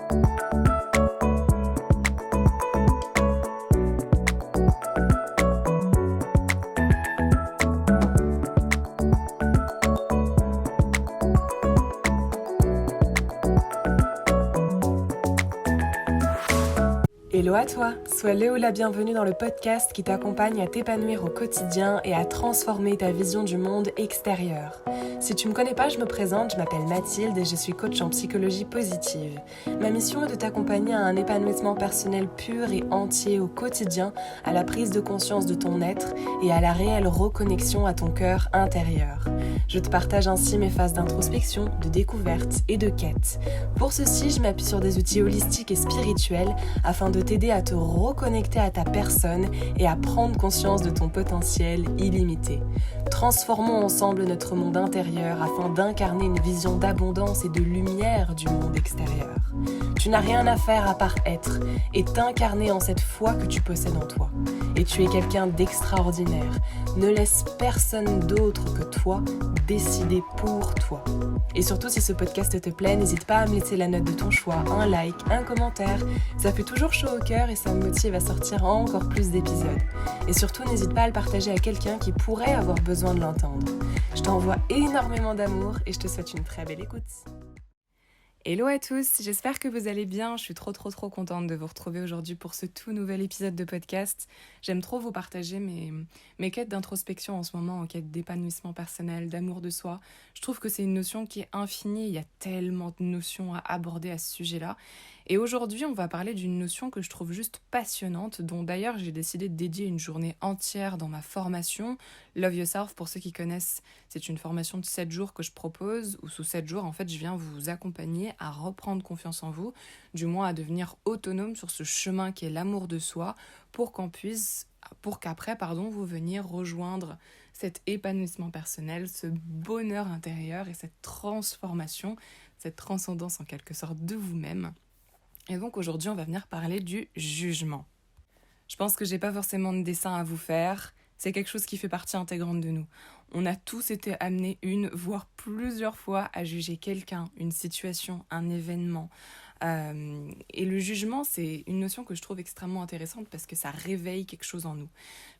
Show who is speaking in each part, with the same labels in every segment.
Speaker 1: Hello à toi, sois le ou la bienvenue dans le podcast qui t'accompagne à t'épanouir au quotidien et à transformer ta vision du monde extérieur. Si tu me connais pas, je me présente, je m'appelle Mathilde et je suis coach en psychologie positive. Ma mission est de t'accompagner à un épanouissement personnel pur et entier au quotidien, à la prise de conscience de ton être et à la réelle reconnexion à ton cœur intérieur. Je te partage ainsi mes phases d'introspection, de découverte et de quête. Pour ceci, je m'appuie sur des outils holistiques et spirituels afin de t'aider à te reconnecter à ta personne et à prendre conscience de ton potentiel illimité. Transformons ensemble notre monde intérieur afin d'incarner une vision d'abondance et de lumière du monde extérieur. Tu n'as rien à faire à part être et t'incarner en cette foi que tu possèdes en toi. Et tu es quelqu'un d'extraordinaire. Ne laisse personne d'autre que toi décider pour toi. Et surtout, si ce podcast te plaît, n'hésite pas à me laisser la note de ton choix, un like, un commentaire. Ça fait toujours chaud au cœur et ça me motive à sortir encore plus d'épisodes. Et surtout, n'hésite pas à le partager à quelqu'un qui pourrait avoir besoin de l'entendre. Je t'envoie énormément d'amour et je te souhaite une très belle écoute. Hello à tous, j'espère que vous allez bien, je suis trop contente de vous retrouver aujourd'hui pour ce tout nouvel épisode de podcast. J'aime trop vous partager mes quêtes d'introspection en ce moment, en quête d'épanouissement personnel, d'amour de soi. Je trouve que c'est une notion qui est infinie, il y a tellement de notions à aborder à ce sujet-là. Et aujourd'hui, on va parler d'une notion que je trouve juste passionnante, dont d'ailleurs j'ai décidé de dédier une journée entière dans ma formation. Love Yourself, pour ceux qui connaissent, c'est une formation de 7 jours que je propose, où sous 7 jours, en fait, je viens vous accompagner à reprendre confiance en vous, du moins à devenir autonome sur ce chemin qui est l'amour de soi, pour qu'après, vous veniez rejoindre cet épanouissement personnel, ce bonheur intérieur et cette transformation, cette transcendance en quelque sorte de vous-même. Et donc aujourd'hui, on va venir parler du jugement. Je pense que j'ai pas forcément de dessin à vous faire, c'est quelque chose qui fait partie intégrante de nous. On a tous été amenés voire plusieurs fois à juger quelqu'un, une situation, un événement. Et le jugement, c'est une notion que je trouve extrêmement intéressante parce que ça réveille quelque chose en nous.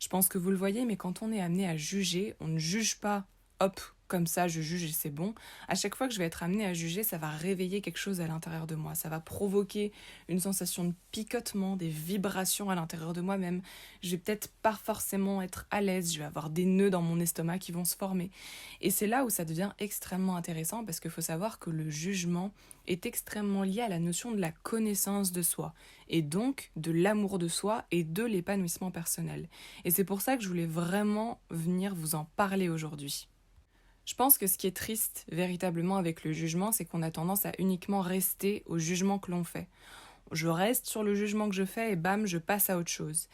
Speaker 1: Je pense que vous le voyez, mais quand on est amené à juger, on ne juge pas, hop, comme ça, je juge et c'est bon. À chaque fois que je vais être amenée à juger, ça va réveiller quelque chose à l'intérieur de moi. Ça va provoquer une sensation de picotement, des vibrations à l'intérieur de moi-même. Je vais peut-être pas forcément être à l'aise, je vais avoir des nœuds dans mon estomac qui vont se former. Et c'est là où ça devient extrêmement intéressant parce qu'il faut savoir que le jugement est extrêmement lié à la notion de la connaissance de soi et donc de l'amour de soi et de l'épanouissement personnel. Et c'est pour ça que je voulais vraiment venir vous en parler aujourd'hui. Je pense que ce qui est triste véritablement avec le jugement, c'est qu'on a tendance à uniquement rester au jugement que l'on fait. Je reste sur le jugement que je fais et bam, je passe à autre chose.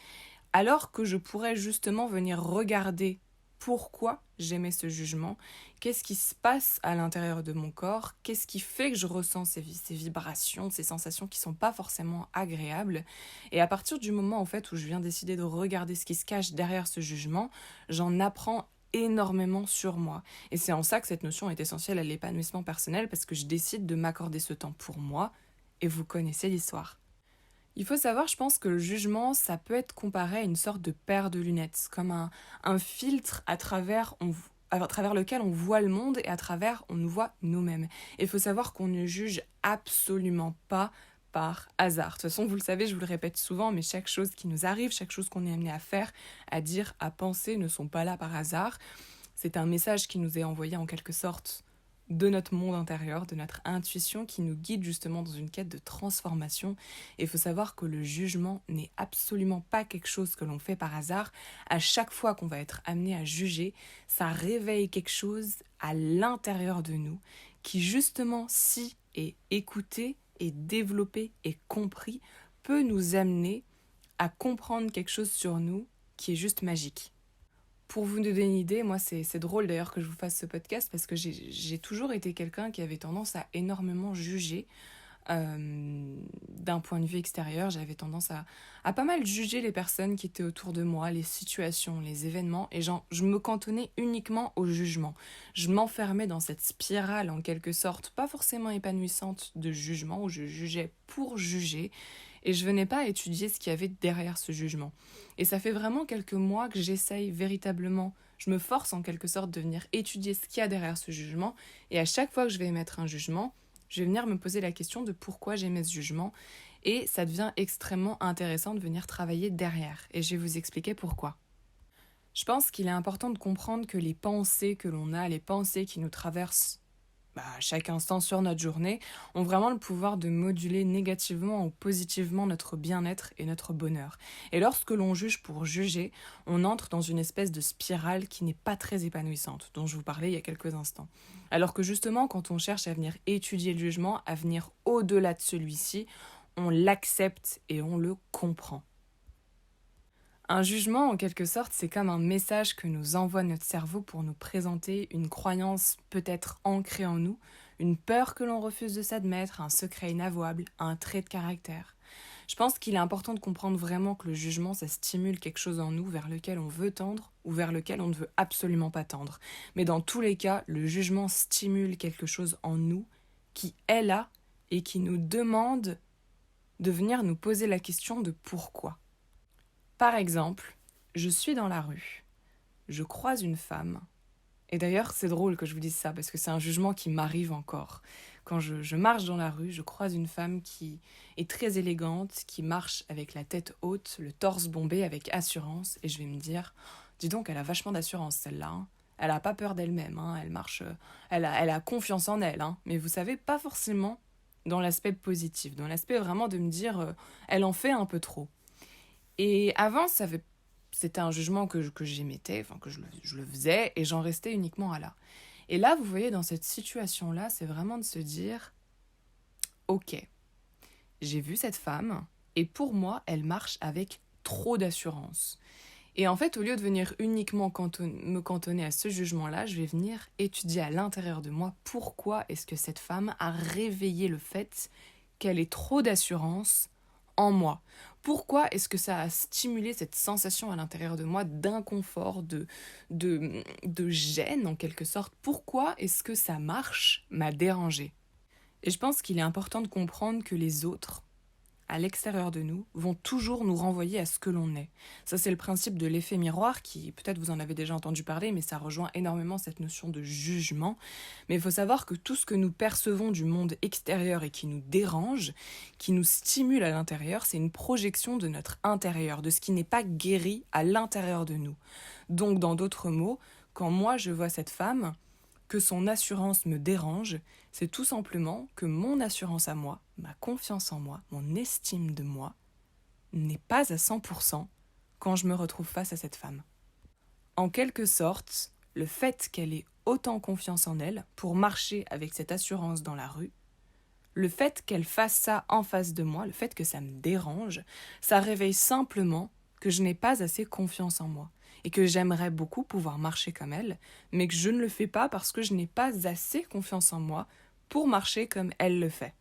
Speaker 1: Alors que je pourrais justement venir regarder pourquoi j'aimais ce jugement, qu'est-ce qui se passe à l'intérieur de mon corps, qu'est-ce qui fait que je ressens ces vibrations, ces sensations qui ne sont pas forcément agréables. Et à partir du moment en fait où je viens décider de regarder ce qui se cache derrière ce jugement, j'en apprends énormément sur moi. Et c'est en ça que cette notion est essentielle à l'épanouissement personnel parce que je décide de m'accorder ce temps pour moi et vous connaissez l'histoire. Il faut savoir, je pense que le jugement, ça peut être comparé à une sorte de paire de lunettes, comme un filtre à travers lequel on voit le monde et à travers on nous voit nous-mêmes. Et il faut savoir qu'on ne juge absolument pas par hasard. De toute façon, vous le savez, je vous le répète souvent, mais chaque chose qui nous arrive, chaque chose qu'on est amené à faire, à dire, à penser, ne sont pas là par hasard. C'est un message qui nous est envoyé en quelque sorte de notre monde intérieur, de notre intuition qui nous guide justement dans une quête de transformation. Et il faut savoir que le jugement n'est absolument pas quelque chose que l'on fait par hasard. À chaque fois qu'on va être amené à juger, ça réveille quelque chose à l'intérieur de nous qui justement, si est écouté, est développé et compris, peut nous amener à comprendre quelque chose sur nous qui est juste magique. Pour vous donner une idée, moi c'est drôle d'ailleurs que je vous fasse ce podcast parce que j'ai toujours été quelqu'un qui avait tendance à énormément juger d'un point de vue extérieur, j'avais tendance à pas mal juger les personnes qui étaient autour de moi, les situations, les événements, et je me cantonnais uniquement au jugement. Je m'enfermais dans cette spirale en quelque sorte, pas forcément épanouissante de jugement, où je jugeais pour juger, et je venais pas étudier ce qu'il y avait derrière ce jugement. Et ça fait vraiment quelques mois que j'essaye véritablement, je me force en quelque sorte de venir étudier ce qu'il y a derrière ce jugement, et à chaque fois que je vais émettre un jugement, je vais venir me poser la question de pourquoi j'émets ce jugement, et ça devient extrêmement intéressant de venir travailler derrière, et je vais vous expliquer pourquoi. Je pense qu'il est important de comprendre que les pensées que l'on a, les pensées qui nous traversent à chaque instant sur notre journée, ont vraiment le pouvoir de moduler négativement ou positivement notre bien-être et notre bonheur. Et lorsque l'on juge pour juger, on entre dans une espèce de spirale qui n'est pas très épanouissante, dont je vous parlais il y a quelques instants. Alors que justement, quand on cherche à venir étudier le jugement, à venir au-delà de celui-ci, on l'accepte et on le comprend. Un jugement, en quelque sorte, c'est comme un message que nous envoie notre cerveau pour nous présenter une croyance peut-être ancrée en nous, une peur que l'on refuse de s'admettre, un secret inavouable, un trait de caractère. Je pense qu'il est important de comprendre vraiment que le jugement, ça stimule quelque chose en nous vers lequel on veut tendre ou vers lequel on ne veut absolument pas tendre. Mais dans tous les cas, le jugement stimule quelque chose en nous qui est là et qui nous demande de venir nous poser la question de pourquoi. Par exemple, je suis dans la rue, je croise une femme, et d'ailleurs c'est drôle que je vous dise ça parce que c'est un jugement qui m'arrive encore. Quand je marche dans la rue, je croise une femme qui est très élégante, qui marche avec la tête haute, le torse bombé avec assurance, et je vais me dire, dis donc elle a vachement d'assurance celle-là, hein. Elle a pas peur d'elle-même, hein. Elle marche, elle a confiance en elle, hein. Mais vous savez, pas forcément dans l'aspect positif, dans l'aspect vraiment de me dire, elle en fait un peu trop. Et avant, c'était un jugement que j'émettais, enfin que je le faisais, et j'en restais uniquement à là. Et là, vous voyez, dans cette situation-là, c'est vraiment de se dire, ok, j'ai vu cette femme, et pour moi, elle marche avec trop d'assurance. Et en fait, au lieu de venir uniquement me cantonner à ce jugement-là, je vais venir étudier à l'intérieur de moi pourquoi est-ce que cette femme a réveillé le fait qu'elle ait trop d'assurance en moi. Pourquoi est-ce que ça a stimulé cette sensation à l'intérieur de moi d'inconfort, de gêne en quelque sorte? Pourquoi est-ce que sa marche m'a dérangé? Et je pense qu'il est important de comprendre que les autres, à l'extérieur de nous, vont toujours nous renvoyer à ce que l'on est. Ça, c'est le principe de l'effet miroir qui, peut-être vous en avez déjà entendu parler, mais ça rejoint énormément cette notion de jugement. Mais il faut savoir que tout ce que nous percevons du monde extérieur et qui nous dérange, qui nous stimule à l'intérieur, c'est une projection de notre intérieur, de ce qui n'est pas guéri à l'intérieur de nous. Donc, dans d'autres mots, quand moi je vois cette femme, que son assurance me dérange, c'est tout simplement que mon assurance à moi, ma confiance en moi, mon estime de moi, n'est pas à 100% quand je me retrouve face à cette femme. En quelque sorte, le fait qu'elle ait autant confiance en elle pour marcher avec cette assurance dans la rue, le fait qu'elle fasse ça en face de moi, le fait que ça me dérange, ça réveille simplement que je n'ai pas assez confiance en moi et que j'aimerais beaucoup pouvoir marcher comme elle, mais que je ne le fais pas parce que je n'ai pas assez confiance en moi pour marcher comme elle le fait.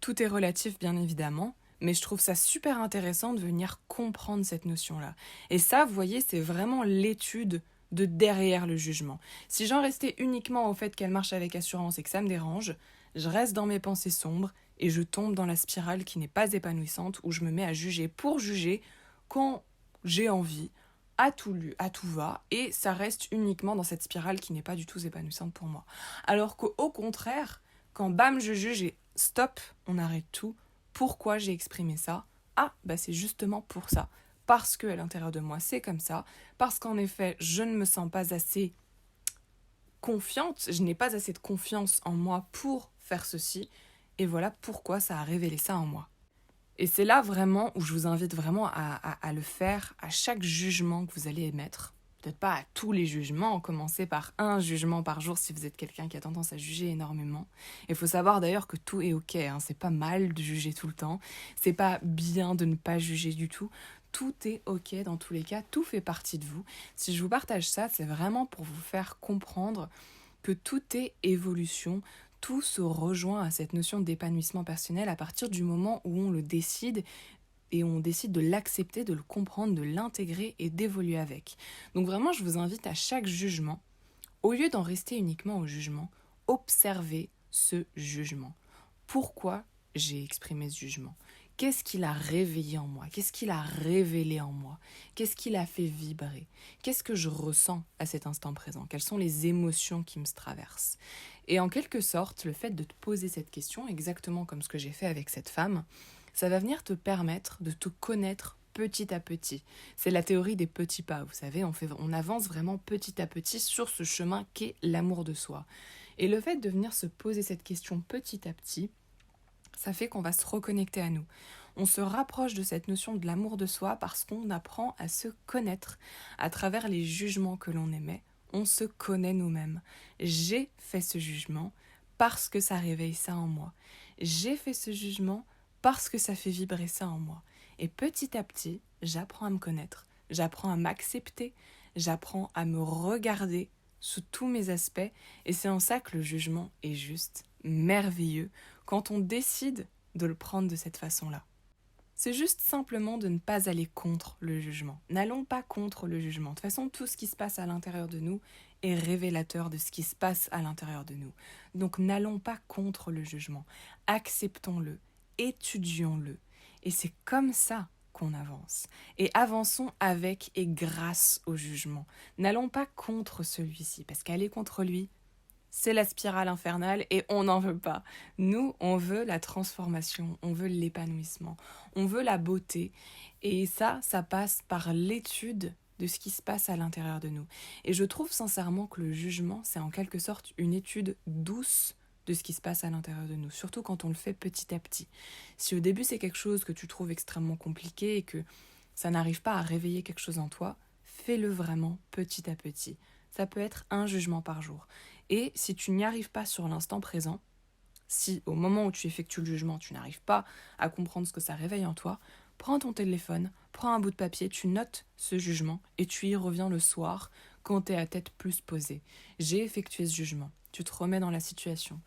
Speaker 1: Tout est relatif bien évidemment, mais je trouve ça super intéressant de venir comprendre cette notion-là. Et ça, vous voyez, c'est vraiment l'étude de derrière le jugement. Si j'en restais uniquement au fait qu'elle marche avec assurance et que ça me dérange, je reste dans mes pensées sombres et je tombe dans la spirale qui n'est pas épanouissante où je me mets à juger pour juger quand j'ai envie, à tout va, et ça reste uniquement dans cette spirale qui n'est pas du tout épanouissante pour moi. Alors qu'au contraire, quand bam je juge et stop, on arrête tout, pourquoi j'ai exprimé ça? Ah, c'est justement pour ça. Parce qu'à l'intérieur de moi, c'est comme ça. Parce qu'en effet, je ne me sens pas assez confiante, je n'ai pas assez de confiance en moi pour faire ceci. Et voilà pourquoi ça a révélé ça en moi. Et c'est là vraiment où je vous invite vraiment à le faire à chaque jugement que vous allez émettre. Peut-être pas à tous les jugements, commencez par un jugement par jour si vous êtes quelqu'un qui a tendance à juger énormément. Il faut savoir d'ailleurs que tout est ok, hein. C'est pas mal de juger tout le temps, c'est pas bien de ne pas juger du tout. Tout est ok dans tous les cas, tout fait partie de vous. Si je vous partage ça, c'est vraiment pour vous faire comprendre que tout est évolution, tout se rejoint à cette notion d'épanouissement personnel à partir du moment où on le décide et on décide de l'accepter, de le comprendre, de l'intégrer et d'évoluer avec. Donc vraiment, je vous invite à chaque jugement, au lieu d'en rester uniquement au jugement, observez ce jugement. Pourquoi j'ai exprimé ce jugement ? Qu'est-ce qu'il a réveillé en moi ? Qu'est-ce qu'il a révélé en moi ? Qu'est-ce qu'il a fait vibrer ? Qu'est-ce que je ressens à cet instant présent ? Quelles sont les émotions qui me traversent ? Et en quelque sorte, le fait de te poser cette question, exactement comme ce que j'ai fait avec cette femme, ça va venir te permettre de te connaître petit à petit. C'est la théorie des petits pas, vous savez, on avance vraiment petit à petit sur ce chemin qu'est l'amour de soi. Et le fait de venir se poser cette question petit à petit, ça fait qu'on va se reconnecter à nous. On se rapproche de cette notion de l'amour de soi parce qu'on apprend à se connaître à travers les jugements que l'on émet. On se connaît nous-mêmes. J'ai fait ce jugement parce que ça réveille ça en moi. J'ai fait ce jugement parce que ça fait vibrer ça en moi. Et petit à petit, j'apprends à me connaître, j'apprends à m'accepter, j'apprends à me regarder sous tous mes aspects. Et c'est en ça que le jugement est juste merveilleux quand on décide de le prendre de cette façon-là. C'est juste simplement de ne pas aller contre le jugement. N'allons pas contre le jugement. De toute façon, tout ce qui se passe à l'intérieur de nous est révélateur de ce qui se passe à l'intérieur de nous. Donc n'allons pas contre le jugement. Acceptons-le, étudions-le. Et c'est comme ça qu'on avance. Et avançons avec et grâce au jugement. N'allons pas contre celui-ci, parce qu'aller contre lui, c'est la spirale infernale et on n'en veut pas. Nous, on veut la transformation, on veut l'épanouissement, on veut la beauté. Et ça passe par l'étude de ce qui se passe à l'intérieur de nous. Et je trouve sincèrement que le jugement, c'est en quelque sorte une étude douce de ce qui se passe à l'intérieur de nous, surtout quand on le fait petit à petit. Si au début c'est quelque chose que tu trouves extrêmement compliqué et que ça n'arrive pas à réveiller quelque chose en toi, fais-le vraiment petit à petit. Ça peut être un jugement par jour. Et si tu n'y arrives pas sur l'instant présent, si au moment où tu effectues le jugement, tu n'arrives pas à comprendre ce que ça réveille en toi, prends ton téléphone, prends un bout de papier, tu notes ce jugement et tu y reviens le soir quand tu es à tête plus posée. J'ai effectué ce jugement. Tu te remets dans la situation.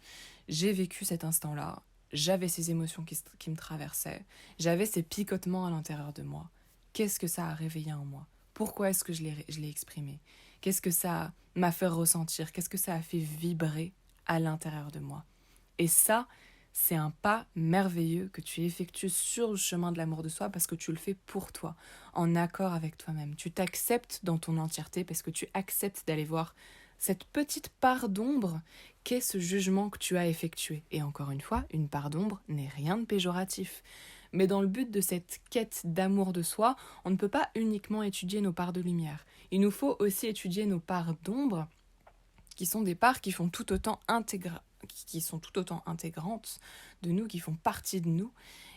Speaker 1: J'ai vécu cet instant-là. J'avais ces émotions qui me traversaient. J'avais ces picotements à l'intérieur de moi. Qu'est-ce que ça a réveillé en moi ? Pourquoi est-ce que je l'ai exprimé ? Qu'est-ce que ça m'a fait ressentir ? Qu'est-ce que ça a fait vibrer à l'intérieur de moi ? Et ça, c'est un pas merveilleux que tu effectues sur le chemin de l'amour de soi parce que tu le fais pour toi, en accord avec toi-même. Tu t'acceptes dans ton entièreté parce que tu acceptes d'aller voir cette petite part d'ombre qu'est ce jugement que tu as effectué. Et encore une fois, une part d'ombre n'est rien de péjoratif. Mais dans le but de cette quête d'amour de soi, on ne peut pas uniquement étudier nos parts de lumière. Il nous faut aussi étudier nos parts d'ombre, qui sont des parts qui sont tout autant intégrantes de nous, qui font partie de nous.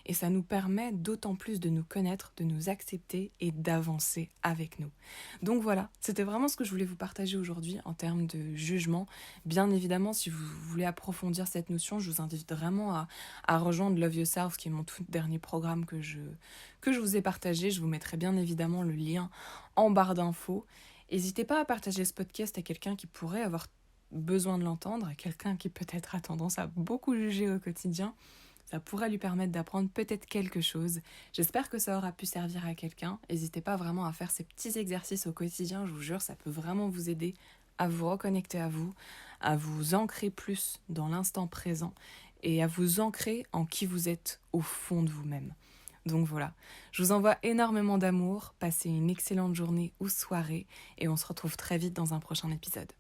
Speaker 1: Et ça nous permet d'autant plus de nous connaître, de nous accepter et d'avancer avec nous. Donc voilà, c'était vraiment ce que je voulais vous partager aujourd'hui en termes de jugement. Bien évidemment, si vous voulez approfondir cette notion, je vous invite vraiment à rejoindre Love Yourself, qui est mon tout dernier programme que je vous ai partagé. Je vous mettrai bien évidemment le lien en barre d'infos. N'hésitez pas à partager ce podcast à quelqu'un qui pourrait avoir besoin de l'entendre, à quelqu'un qui peut-être a tendance à beaucoup juger au quotidien. Ça pourrait lui permettre d'apprendre peut-être quelque chose. J'espère que ça aura pu servir à quelqu'un. N'hésitez pas vraiment à faire ces petits exercices au quotidien, je vous jure, ça peut vraiment vous aider à vous reconnecter à vous ancrer plus dans l'instant présent et à vous ancrer en qui vous êtes au fond de vous-même. Donc voilà, je vous envoie énormément d'amour, passez une excellente journée ou soirée et on se retrouve très vite dans un prochain épisode.